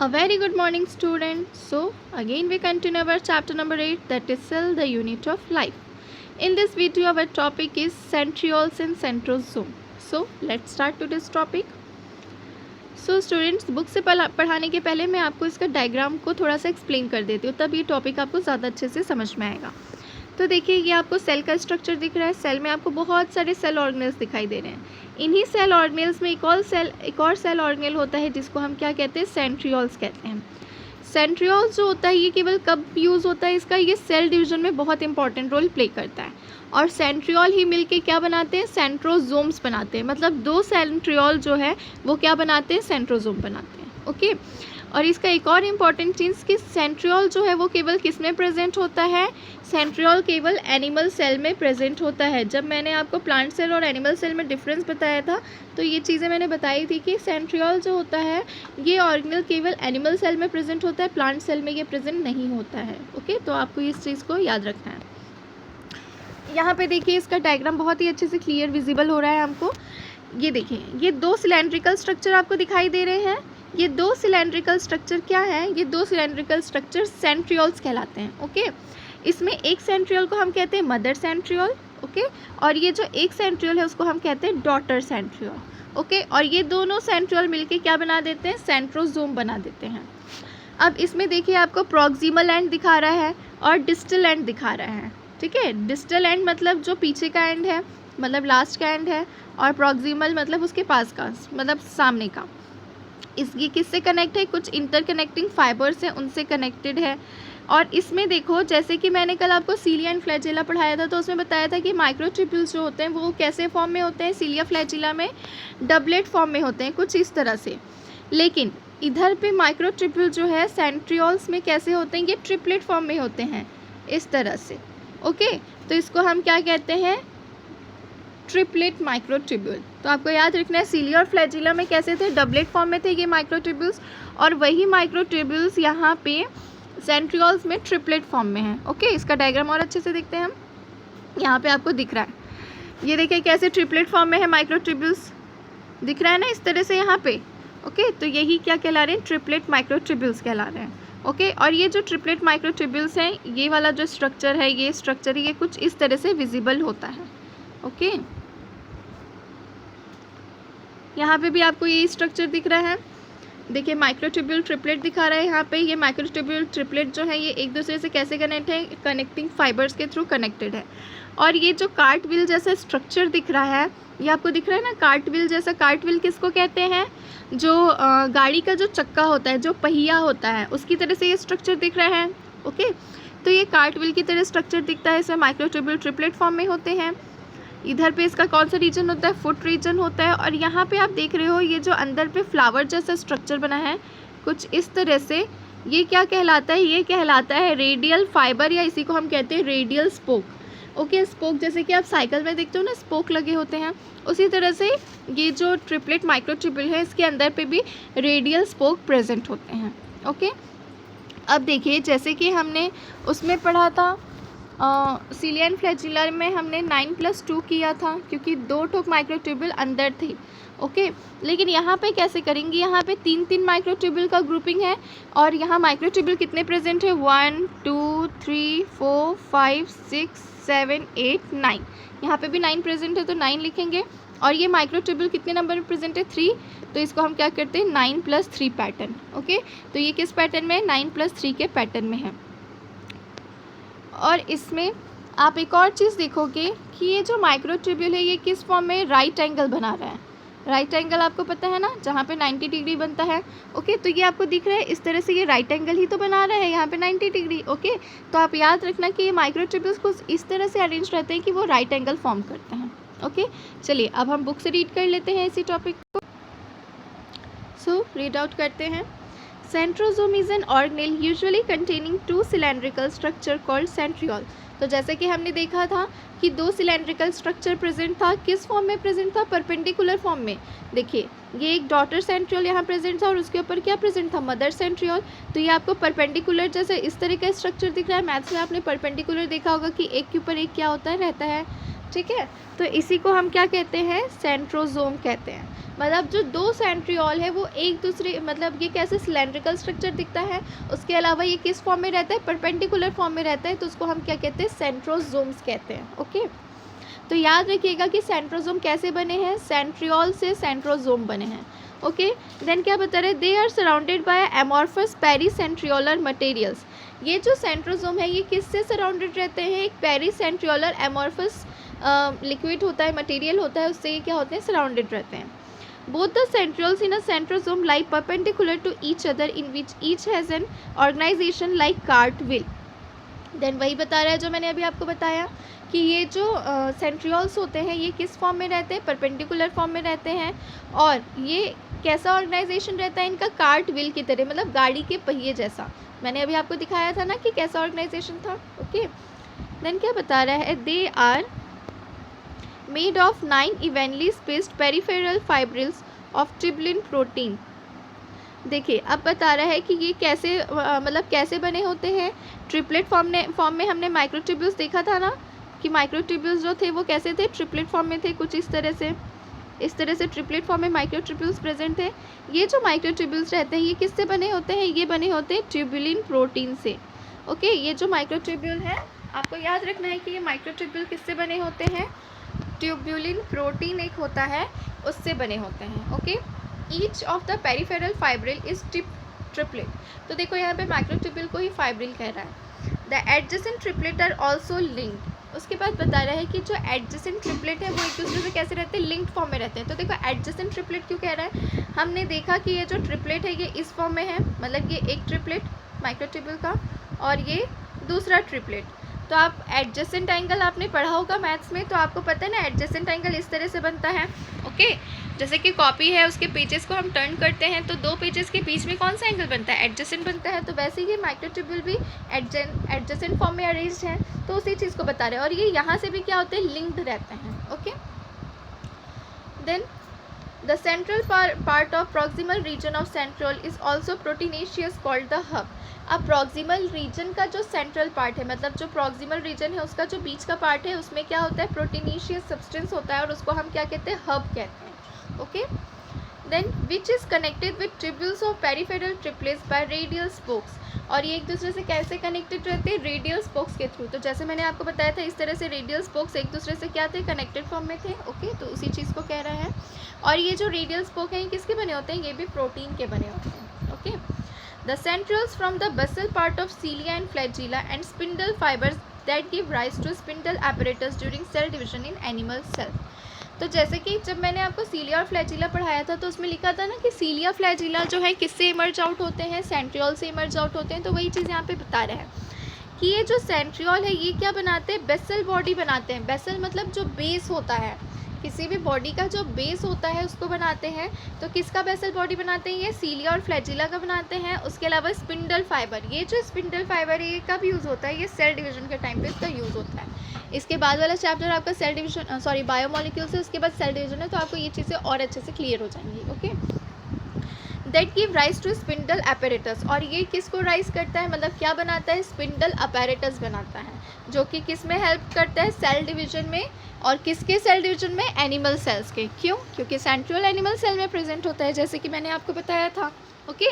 A very good morning, students. So, again we continue our chapter number 8, that is cell, the unit of life. In this video, our topic is centrioles and centrosome. So, let's start today's topic. So, students, book से पढ़ाने के पहले मैं आपको इसका diagram को थोड़ा सा एक्सप्लेन कर देती हूँ, तब ये टॉपिक आपको ज़्यादा अच्छे से समझ में आएगा. तो देखिए, ये आपको सेल का स्ट्रक्चर दिख रहा है. सेल में आपको बहुत सारे सेल ऑर्गेनल्स दिखाई दे रहे हैं. इन्हीं सेल ऑर्गेनल्स में एक और सेल ऑर्गेनल होता है जिसको हम क्या कहते हैं, सेंट्रियोल्स कहते हैं. सेंट्रियोल्स जो होता है ये केवल कब यूज़ होता है इसका, ये सेल डिवीजन में बहुत इंपॉर्टेंट रोल प्ले करता है. और सेंट्रियोल ही मिलके क्या बनाते हैं, सेंट्रोजोम्स बनाते हैं. मतलब दो सेंट्रियोल जो है वो क्या बनाते हैं, सेंट्रोजोम बनाते हैं. ओके. और इसका एक और इम्पॉर्टेंट चीज़ कि सेंट्रियोल जो है वो केवल किस में प्रेजेंट होता है, सेंट्रियोल केवल एनिमल सेल में प्रेजेंट होता है. जब मैंने आपको प्लांट सेल और एनिमल सेल में डिफरेंस बताया था तो ये चीज़ें मैंने बताई थी कि सेंट्रियोल जो होता है ये ऑर्गेनल केवल एनिमल सेल में प्रेजेंट होता है, प्लांट सेल में ये प्रेजेंट नहीं होता है. ओके, तो आपको इस चीज़ को याद रखना है. यहाँ पे देखिए, इसका डायग्राम बहुत ही अच्छे से क्लियर विजिबल हो रहा है हमको. ये देखिए, ये दो सिलेंड्रिकल स्ट्रक्चर आपको दिखाई दे रहे हैं. ये दो सिलेंड्रिकल स्ट्रक्चर क्या है, ये दो सिलेंड्रिकल स्ट्रक्चर सेंट्रियोल्स कहलाते हैं. ओके. इसमें एक सेंट्रियोल को हम कहते हैं मदर सेंट्रियोल. ओके. और ये जो एक सेंट्रियोल है उसको हम कहते हैं डॉटर सेंट्रियोल. ओके. और ये दोनों सेंट्रियोल मिलके क्या बना देते हैं, सेंट्रोजोम बना देते हैं. अब इसमें देखिए, आपको प्रॉक्सिमल एंड दिखा रहा है और डिस्टल एंड दिखा रहा है. ठीक है. डिस्टल एंड मतलब जो पीछे का एंड है, मतलब लास्ट का एंड है, और प्रॉक्सिमल मतलब उसके पास का, मतलब सामने का. ये किससे कनेक्ट है, कुछ इंटरकनेक्टिंग फाइबर्स हैं उनसे कनेक्टेड है. और इसमें देखो, जैसे कि मैंने कल आपको सीलिया एंड फ्लैजिला पढ़ाया था तो उसमें बताया था कि माइक्रोट्यूब्यूल्स जो होते हैं वो कैसे फॉर्म में होते हैं, सीलिया फ्लैजिला में डबलेट फॉर्म में होते हैं, कुछ इस तरह से. लेकिन इधर पे माइक्रोट्यूब्यूल जो है सेंट्रियोल्स में कैसे होते हैं, ये ट्रिपलेट फॉर्म में होते हैं, इस तरह से. ओके. तो इसको हम क्या कहते हैं, ट्रिपलेट माइक्रोट्यूब्यूल. तो आपको याद रखना है, सीलिया और फ्लैजिला में कैसे थे, डबलेट फॉर्म में थे ये माइक्रोट्यूब्यूल्स, और वही माइक्रोट्यूब्यूल्स यहाँ पे सेंट्रियोल्स में ट्रिपलेट फॉर्म में है. ओके. इसका डायग्राम और अच्छे से देखते हैं हम. यहाँ पे आपको दिख रहा है, ये देखिए कैसे ट्रिपलेट फॉर्म में है माइक्रोट्यूब्यूल्स, दिख रहा है ना इस तरह से यहाँ पे. ओके. तो यही क्या कहला रहे हैं, ट्रिपलेट माइक्रोट्यूब्यूल्स कहला रहे हैं. ओके. और ये जो ट्रिपलेट माइक्रोट्यूब्यूल्स हैं, ये वाला जो स्ट्रक्चर है, ये स्ट्रक्चर ये कुछ इस तरह से विजिबल होता है. ओके. यहाँ पे भी आपको ये स्ट्रक्चर दिख रहा है. देखिए, माइक्रोट्यूब्यूल ट्रिपलेट दिखा रहा है यहाँ पे. ये माइक्रोट्यूब्यूल ट्रिपलेट जो है ये एक दूसरे से कैसे कनेक्ट है, कनेक्टिंग फाइबर्स के थ्रू कनेक्टेड है. और ये जो कार्टविल जैसा स्ट्रक्चर दिख रहा है, ये आपको दिख रहा है ना, कार्टविल जैसा. कार्टविल किसको कहते हैं, जो गाड़ी का जो चक्का होता है, जो पहिया होता है, उसकी तरह से ये स्ट्रक्चर दिख रहा है. ओके. तो ये कार्टविल की तरह स्ट्रक्चर दिखता है, इसमें माइक्रोट्यूब्यूल ट्रिपलेट फॉर्म में होते हैं. इधर पे इसका कौन सा रीजन होता है, फुट रीजन होता है. और यहाँ पे आप देख रहे हो ये जो अंदर पे फ्लावर जैसा स्ट्रक्चर बना है कुछ इस तरह से, ये क्या कहलाता है, ये कहलाता है रेडियल फाइबर, या इसी को हम कहते हैं रेडियल स्पोक. ओके. स्पोक जैसे कि आप साइकिल में देखते हो ना, स्पोक लगे होते हैं, उसी तरह से ये जो ट्रिपलेट माइक्रोट्यूब्यूल है इसके अंदर पे भी रेडियल स्पोक प्रेजेंट होते हैं. ओके. अब देखिए, जैसे कि हमने उसमें पढ़ा था सीलिया एंड फ्लैजिला में, हमने 9+2 किया था क्योंकि दो ठोक माइक्रोट्यूब्यूल अंदर थी. ओके. लेकिन यहाँ पे कैसे करेंगे, यहाँ पे 3 माइक्रोट्यूब्यूल का ग्रुपिंग है, और यहाँ माइक्रोट्यूब्यूल कितने प्रेजेंट है, 1 2 3 4 5 6 7 8 9. यहाँ पे भी 9 प्रेजेंट है तो 9 लिखेंगे. और ये माइक्रोट्यूब्यूल कितने नंबर में प्रेजेंट है, 3, तो इसको हम क्या करते हैं, 9+3 पैटर्न. ओके. तो ये किस पैटर्न में है, 9+3 के पैटर्न में है. और इसमें आप एक और चीज़ देखोगे कि ये जो माइक्रोट्यूब्यूल है ये किस फॉर्म में, राइट एंगल बना रहा है. राइट एंगल आपको पता है ना, जहाँ पे 90 डिग्री बनता है. ओके. तो ये आपको दिख रहा है इस तरह से, ये राइट एंगल ही तो बना रहा है यहाँ पे 90 डिग्री. ओके. तो आप याद रखना कि ये माइक्रोट्यूब्यूल्स को इस तरह से अरेंज रहते हैं कि वो राइट एंगल फॉर्म करते हैं. ओके. चलिए अब हम बुक से रीड कर लेते हैं इसी टॉपिक को. सो रीड आउट करते हैं. Centrosome is an organelle usually containing 2 cylindrical structure called centriole. तो जैसे कि हमने देखा था कि 2 सिलेंड्रिकल स्ट्रक्चर प्रेजेंट था, किस फॉर्म में प्रेजेंट था, परपेंडिकुलर फॉर्म में. देखिए, ये एक डॉटर सेंट्रियोल यहाँ प्रेजेंट था और उसके ऊपर क्या प्रेजेंट था, मदर सेंट्रियोल. तो ये आपको परपेंडिकुलर जैसे इस तरह का स्ट्रक्चर दिख रहा है. मैथ्स में आपने परपेंडिकुलर देखा होगा कि एक के ऊपर एक क्या होता है, रहता है. ठीक है। तो इसी को हम क्या कहते हैं, सेंट्रोजोम कहते हैं। मतलब जो दो सेंट्रियोल है वो एक दूसरे, मतलब ये कैसे सिलेंड्रिकल स्ट्रक्चर दिखता है, उसके अलावा ये किस फॉर्म में रहता है, परपेंडिकुलर फॉर्म में रहता है, तो उसको हम क्या कहते हैं, सेंट्रोजोम्स कहते हैं। ओके, तो याद रखिएगा कि सेंट्रोजोम कैसे बने हैं, सेंट्रियोल से सेंट्रोजोम बने हैं। ओके, देन क्या बता रहे हैं, they are surrounded by amorphous pericentriolar materials. ये जो सेंट्रोजोम है ये किससे सराउंडेड रहते हैं, एक पेरीसेंट्रियोलर एमॉर्फस लिक्विड होता है, मटेरियल होता है, उससे ये क्या होते हैं, सराउंडेड रहते हैं। Both the centrioles in a centrosome lie perpendicular to each other, in which each has an organization like cartwheel. Then वही बता रहा है जो मैंने अभी आपको बताया कि ये जो सेंट्रियोल्स होते हैं ये किस फॉर्म में रहते हैं, परपेंडिकुलर फॉर्म में रहते हैं, और ये कैसा ऑर्गेनाइजेशन रहता है इनका, कार्ट व्हील की तरह, मतलब गाड़ी के पहिए जैसा। मैंने अभी आपको दिखाया था ना कि कैसा ऑर्गेनाइजेशन था। ओके, देन क्या बता रहा है, they are made of 9 evenly spaced peripheral fibrils of tubulin protein. देखिए अब बता रहा है कि ये कैसे मतलब कैसे बने होते हैं, ट्रिपलेट फॉर्म में हमने माइक्रोट्यूब्यूल्स देखा था ना, कि माइक्रोट्यूब्यूल्स जो थे वो कैसे थे, ट्रिपलेट फॉर्म में थे, कुछ इस तरह से ट्रिपलेट फॉर्म में माइक्रोट्यूब्यूल्स प्रेजेंट थे। ये जो माइक्रोट्यूब्यूल्स रहते हैं ये किससे बने होते हैं, ये बने होते हैं ट्यूबुलिन प्रोटीन से। ओके, ये जो माइक्रोट्यूब्यूल है आपको याद रखना है कि ये माइक्रोट्यूब्यूल किससे बने होते हैं, ट्यूबुलिन प्रोटीन एक होता है उससे बने होते हैं। Okay, each of the peripheral fibril is triplet. तो देखो यहाँ पे माइक्रोट्यूब्यूल को ही फाइब्रिल कह रहा है। The adjacent triplet are also linked. उसके बाद बता रहा है कि जो एडजेसेंट ट्रिपलेट है वो एक दूसरे से कैसे रहते हैं, लिंक्ड फॉर्म में रहते हैं। तो देखो एडजेसेंट ट्रिपलेट क्यों कह रहा है, हमने देखा कि ये जो ट्रिपलेट है ये इस फॉर्म में है, मतलब ये एक ट्रिपलेट माइक्रोट्यूब्यूल का और ये दूसरा ट्रिपलेट। तो आप एडजेसेंट एंगल आपने पढ़ा होगा मैथ्स में, तो आपको पता है ना एडजेसेंट एंगल इस तरह से बनता है। ओके, जैसे कि कॉपी है उसके पेजेस को हम टर्न करते हैं तो दो पेजेस के बीच में कौन सा एंगल बनता है, एडजेसेंट बनता है। तो वैसे ही माइक्रोट्यूब्यूल भी एडजेसेंट फॉर्म में अरेंज्ड है, तो उसी चीज़ को बता रहे हैं। और ये यहाँ से भी क्या होते हैं, लिंक्ड रहते हैं। Okay, then the central part of proximal region of centriole is also proteinaceous called the hub. अब प्रॉक्सिमल रीजन का जो सेंट्रल पार्ट है, मतलब जो प्रॉक्सिमल रीजन है उसका जो बीच का पार्ट है उसमें क्या होता है, प्रोटीनेशियस सब्सटेंस होता है और उसको हम क्या कहते हैं, हब कहते हैं। Okay, then which is connected with tubules of peripheral triplets by radial spokes. और ये एक दूसरे से कैसे कनेक्टेड रहते हैं, रेडियल स्पोक्स के थ्रू। तो जैसे मैंने आपको बताया था इस तरह से रेडियल स्पोक्स एक दूसरे से क्या थे, कनेक्टेड फॉर्म में थे। ओके, तो उसी चीज़ को कह रहा है। और ये जो रेडियल स्पोक हैं ये किसके बने होते हैं, ये भी प्रोटीन के बने होते हैं। Okay, the centrioles from the basal part of cilia and flagella and spindle fibers that give rise to spindle apparatus during cell division in animal cell. तो जैसे कि जब मैंने आपको सीलिया और फ्लैजिला पढ़ाया था तो उसमें लिखा था ना कि सीलिया फ्लैजिला जो है किससे इमर्ज आउट होते हैं, सेंट्रियोल से इमर्ज आउट होते हैं। तो वही चीज़ यहाँ पे बता रहे हैं कि ये जो सेंट्रियोल है ये क्या बनाते हैं, बेसल बॉडी बनाते हैं। बेसल मतलब जो बेस होता है, किसी भी बॉडी का जो बेस होता है उसको बनाते हैं। तो किसका बेसल बॉडी बनाते हैं, ये सीलिया और फ्लैजिला का बनाते हैं। उसके अलावा स्पिंडल फाइबर, ये जो स्पिंडल फाइबर है ये कब यूज़ होता है, ये सेल डिवीजन के टाइम पे इसका यूज़ होता है। इसके बाद वाला चैप्टर आपका सेल डिवीजन बायोमोलिक्यूल्स है, उसके बाद सेल डिवीजन है, तो आपको ये चीज़ें और अच्छे से क्लियर हो जाएंगी। Okay, that give rise to spindle apparatus. और ये किसको राइज करता है, मतलब क्या बनाता है, स्पिंडल अपैरेटस बनाता है, जो कि किस में हेल्प करता है, सेल डिवीजन में। और किसके सेल डिवीजन में, एनिमल सेल्स के। क्यों, क्योंकि सेंट्रियोल एनिमल सेल में प्रेजेंट होता है, जैसे कि मैंने आपको बताया था। ओके,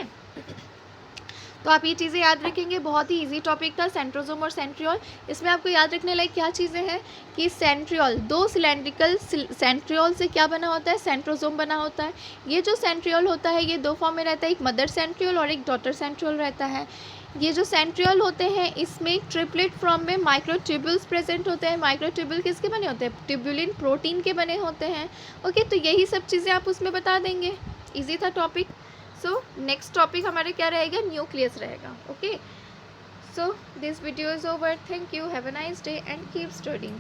तो आप ये चीज़ें याद रखेंगे, बहुत ही इजी टॉपिक था सेंट्रोजोम और सेंट्रियोल। इसमें आपको याद रखने लायक क्या चीज़ें हैं कि सेंट्रियोल, दो सिलेंड्रिकल सेंट्रियोल से क्या बना होता है, सेंट्रोजोम बना होता है। ये जो सेंट्रियोल होता है ये दो फॉर्म में रहता है, एक मदर सेंट्रियोल और एक डॉटर सेंट्रियोल रहता है। ये जो सेंट्रियोल होते हैं इसमें ट्रिपलेट फॉर्म में माइक्रोट्यूब्यूल्स प्रेजेंट होते हैं। माइक्रोट्यूब्यूल किसके बने होते हैं, ट्यूबुलिन प्रोटीन के बने होते हैं। ओके, तो यही सब चीज़ें आप उसमें बता देंगे, इजी था टॉपिक। सो नेक्स्ट टॉपिक हमारे क्या रहेगा, न्यूक्लियस रहेगा। Okay, so this video is over, thank you, have a nice day and keep studying.